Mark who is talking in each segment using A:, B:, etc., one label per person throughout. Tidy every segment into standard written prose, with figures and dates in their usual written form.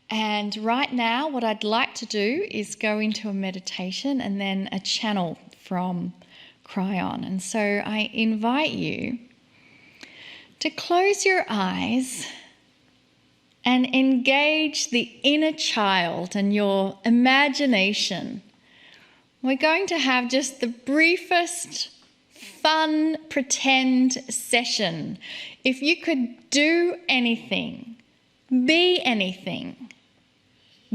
A: And right now, what I'd like to do is go into a meditation and then a channel from Cryon. And so I invite you to close your eyes and engage the inner child and your imagination. We're going to have just the briefest, fun, pretend session. If you could do anything, be anything,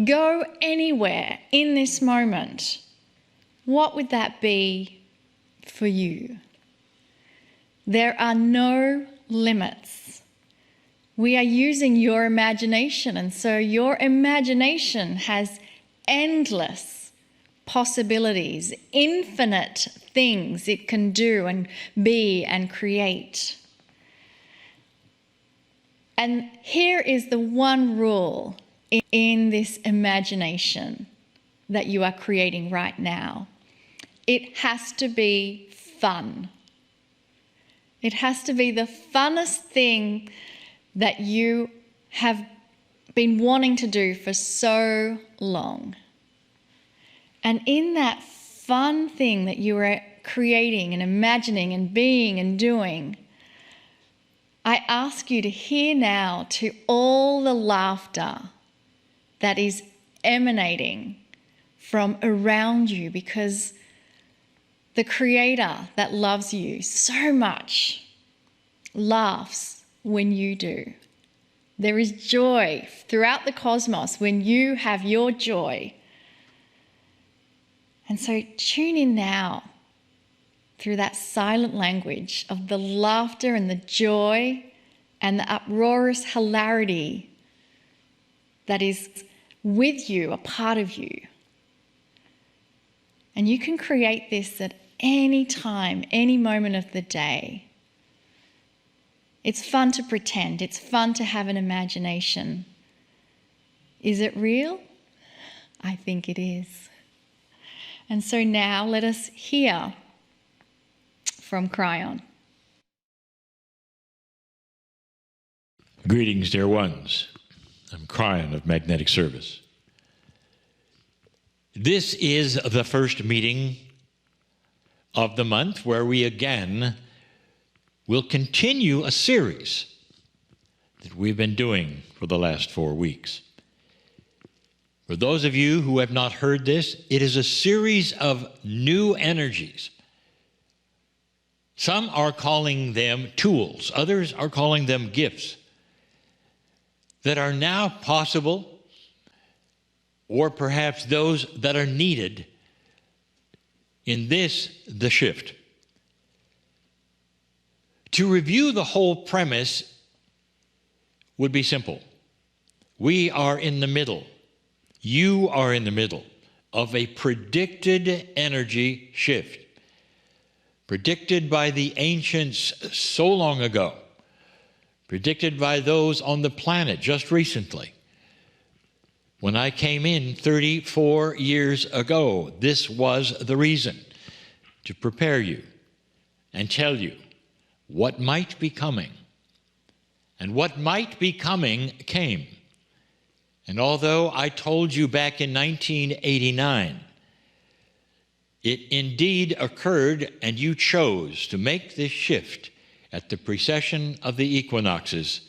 A: go anywhere in this moment, what would that be for you? There are no limits. We are using your imagination, and so your imagination has endless possibilities, infinite things it can do and be and create. And here is the one rule in this imagination that you are creating right now. It has to be fun. It has to be the funnest thing that you have been wanting to do for so long. And in that fun thing that you are creating and imagining and being and doing, I ask you to hear now to all the laughter that is emanating from around you, because the Creator that loves you so much laughs when you do. There is joy throughout the cosmos when you have your joy. And so tune in now through that silent language of the laughter and the joy and the uproarious hilarity that is with you, a part of you. And you can create this at any time, any moment of the day. It's fun to pretend. It's fun to have an imagination. Is it real? I think it is. And so now let us hear from Cryon.
B: Greetings, dear ones. I'm Cryon of Magnetic Service. This is the first meeting of the month where we again will continue a series that we've been doing for the last 4 weeks. For those of you who have not heard this, it is a series of new energies. Some are calling them tools, others are calling them gifts that are now possible, or perhaps those that are needed in this, the shift. To review the whole premise would be simple. We are in the middle. You are in the middle of a predicted energy shift, predicted by the ancients so long ago, predicted by those on the planet just recently. When I came in 34 years ago, this was the reason, to prepare you and tell you what might be coming. And what might be coming came. And although I told you back in 1989, it indeed occurred, and you chose to make this shift at the precession of the equinoxes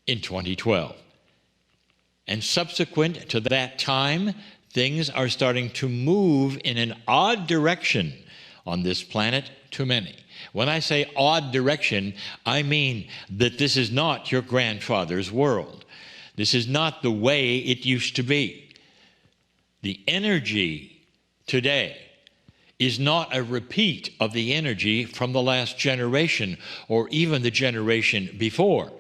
B: in 2012. And subsequent to that time, things are starting to move in an odd direction on this planet to many. When I say odd direction, I mean that this is not your grandfather's world. This is not the way it used to be. The energy today is not a repeat of the energy from the last generation or even the generation before.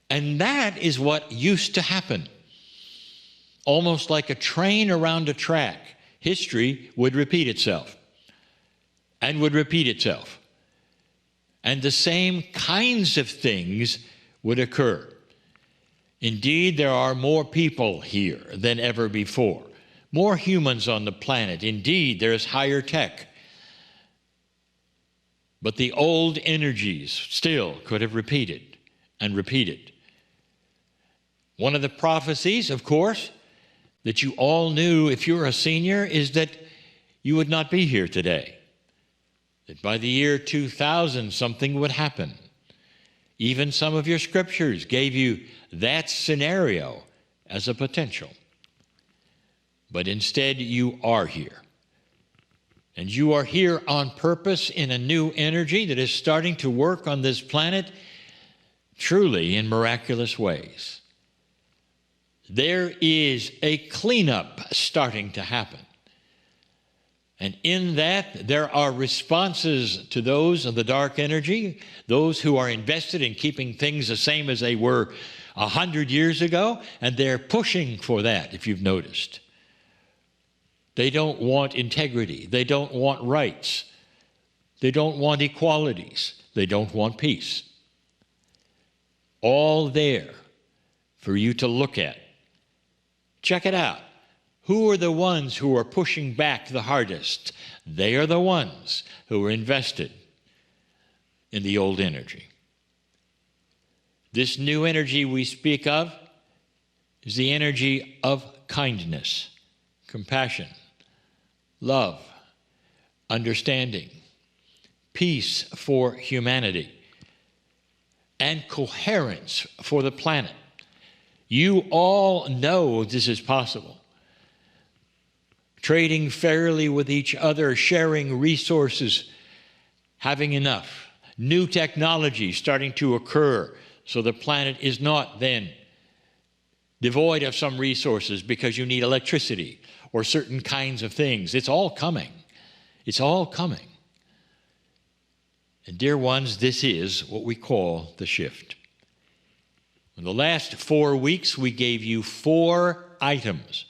B: And that is what used to happen. Almost like a train around a track, history would repeat itself and would repeat itself. And the same kinds of things would occur. Indeed, there are more people here than ever before. More humans on the planet. Indeed, there is higher tech. But the old energies still could have repeated and repeated. One of the prophecies, of course, that you all knew if you're a senior is that you would not be here today. That by the year 2000 something would happen. Even some of your scriptures gave you that scenario as a potential. But instead you are here. And you are here on purpose in a new energy that is starting to work on this planet truly in miraculous ways. There is a cleanup starting to happen. And in that, there are responses to those of the dark energy, those who are invested in keeping things the same as they were 100 years ago, and they're pushing for that, if you've noticed. They don't want integrity. They don't want rights. They don't want equalities. They don't want peace. All there for you to look at. Check it out. Who are the ones who are pushing back the hardest? They are the ones who are invested in the old energy. This new energy we speak of is the energy of kindness, compassion, love, understanding, peace for humanity, and coherence for the planet. You all know this is possible. Trading fairly with each other, sharing resources, having enough. New technology starting to occur so the planet is not then devoid of some resources because you need electricity or certain kinds of things. It's all coming. It's all coming. And dear ones, this is what we call the shift. In the last 4 weeks, we gave you 4 items.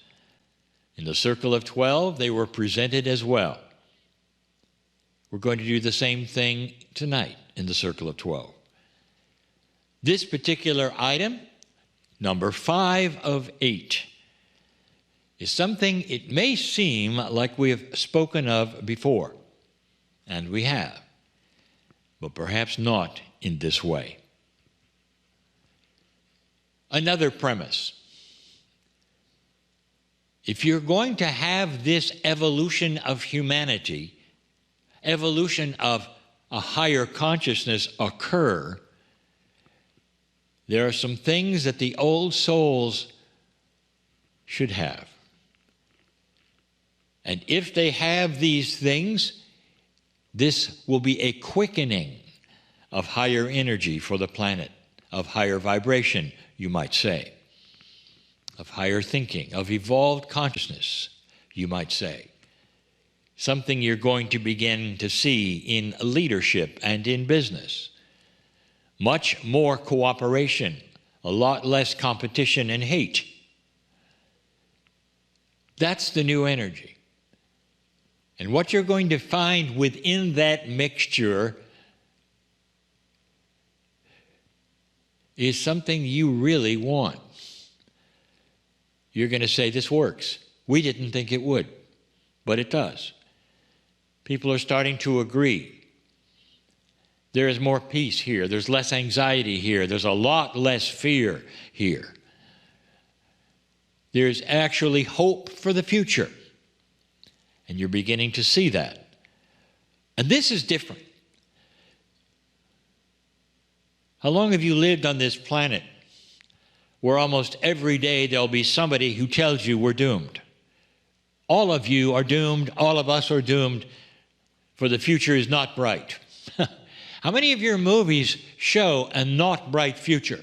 B: In the Circle of 12, they were presented as well. We're going to do the same thing tonight in the Circle of 12. This particular item, number 5 of 8, is something it may seem like we have spoken of before, and we have, but perhaps not in this way. Another premise. If you're going to have this evolution of humanity, evolution of a higher consciousness occur, there are some things that the old souls should have. And if they have these things, this will be a quickening of higher energy for the planet, of higher vibration, you might say, of higher thinking, of evolved consciousness, you might say. Something you're going to begin to see in leadership and in business. Much more cooperation, a lot less competition and hate. That's the new energy. And what you're going to find within that mixture is something you really want. You're going to say, this works. We didn't think it would, but it does. People are starting to agree. There is more peace here. There's less anxiety here. There's a lot less fear here. There's actually hope for the future. And you're beginning to see that. And this is different. How long have you lived on this planet where almost every day there'll be somebody who tells you we're doomed? All of you are doomed. All of us are doomed, for the future is not bright. How many of your movies show a not bright future?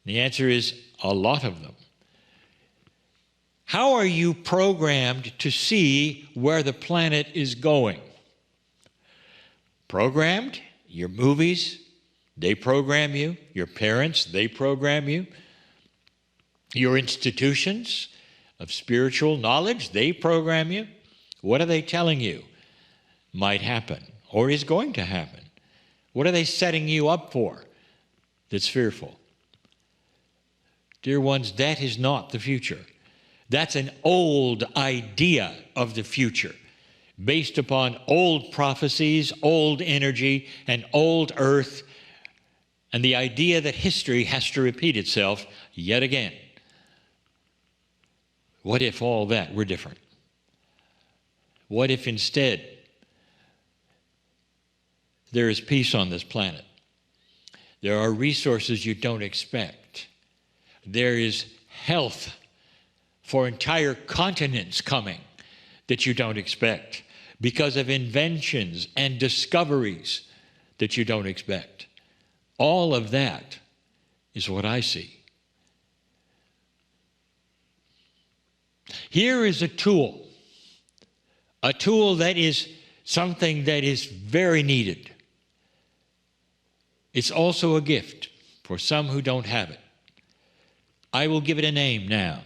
B: The answer is a lot of them. How are you programmed to see where the planet is going? Programmed? Your movies, they program you. Your parents, they program you. Your institutions of spiritual knowledge, they program you. What are they telling you might happen or is going to happen? What are they setting you up for that's fearful? Dear ones, that is not the future. That's an old idea of the future, based upon old prophecies, old energy, and old earth, and the idea that history has to repeat itself yet again. What if all that were different? What if instead there is peace on this planet? There are resources you don't expect. There is health for entire continents coming that you don't expect because of inventions and discoveries that you don't expect. All of that is what I see. Here is a tool that is something that is very needed. It's also a gift for some who don't have it. I will give it a name now.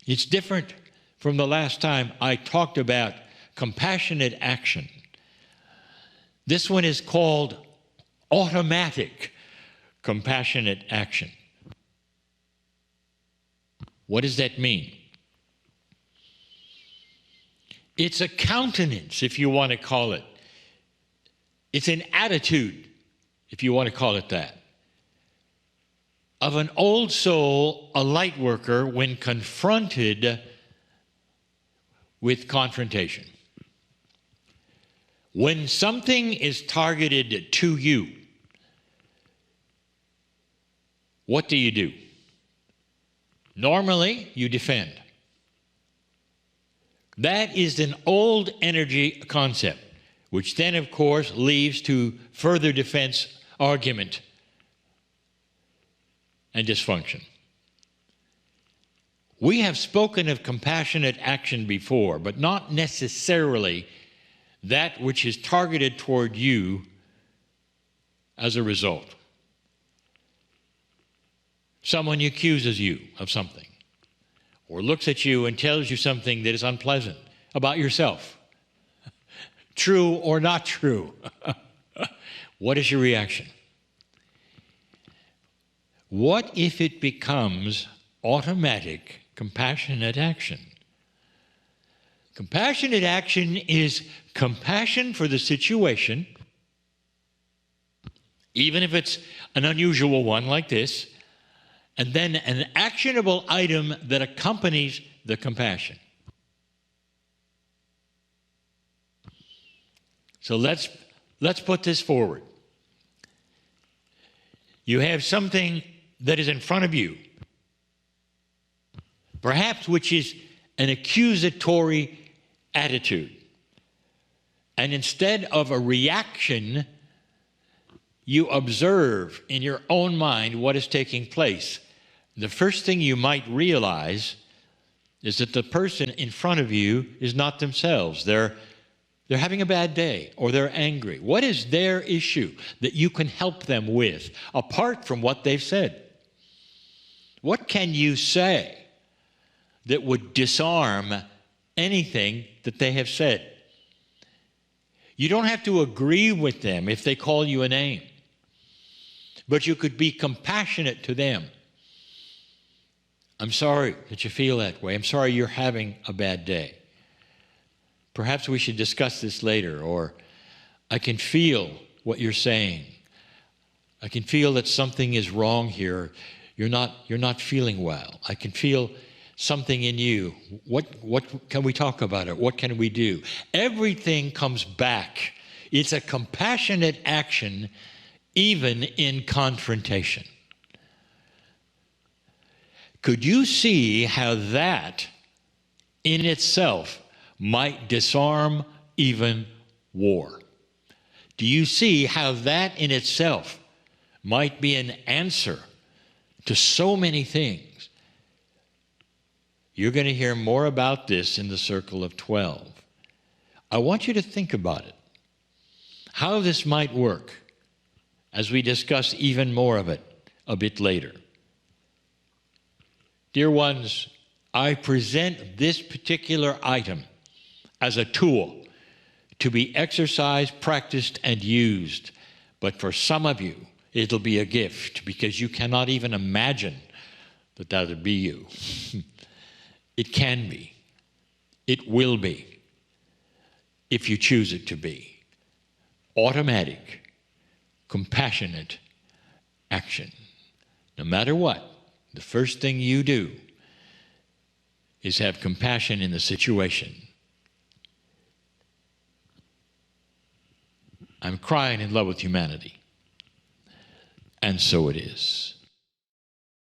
B: It's different from the last time I talked about compassionate action. This one is called automatic compassionate action. What does that mean? It's a countenance, if you want to call it. It's an attitude, if you want to call it that, of an old soul, a light worker, when confronted with confrontation. When something is targeted to you, what do? Normally, you defend. That is an old energy concept, which then, of course, leads to further defense, argument, and dysfunction. We have spoken of compassionate action before, but not necessarily that which is targeted toward you as a result. Someone accuses you of something, or looks at you and tells you something that is unpleasant about yourself. True or not true? What is your reaction? What if it becomes automatic compassionate action? Compassionate action is compassion for the situation, even if it's an unusual one like this, and then an actionable item that accompanies the compassion. So let's put this forward. You have something that is in front of you, perhaps which is an accusatory attitude. And instead of a reaction, you observe in your own mind what is taking place. The first thing you might realize is that the person in front of you is not themselves. They're having a bad day, or they're angry. What is their issue that you can help them with, apart from what they've said? What can you say that would disarm anything that they have said? You don't have to agree with them if they call you a name, but you could be compassionate to them. I'm sorry that you feel that way. I'm sorry you're having a bad day. Perhaps we should discuss this later, or I can feel what you're saying. I can feel that something is wrong here. You're not feeling well. I can feel something in you. What can we talk about it? What can we do? Everything comes back. It's a compassionate action, even in confrontation. Could you see how that in itself might disarm even war? Do you see how that in itself might be an answer to so many things? You're going to hear more about this in the Circle of 12. I want you to think about it, how this might work, as we discuss even more of it a bit later. Dear ones, I present this particular item as a tool to be exercised, practiced, and used. But for some of you, it'll be a gift, because you cannot even imagine that that would be you. It can be. It will be, if you choose it to be. Automatic, compassionate action. No matter what, the first thing you do is have compassion in the situation. I'm crying in love with humanity. And so it is.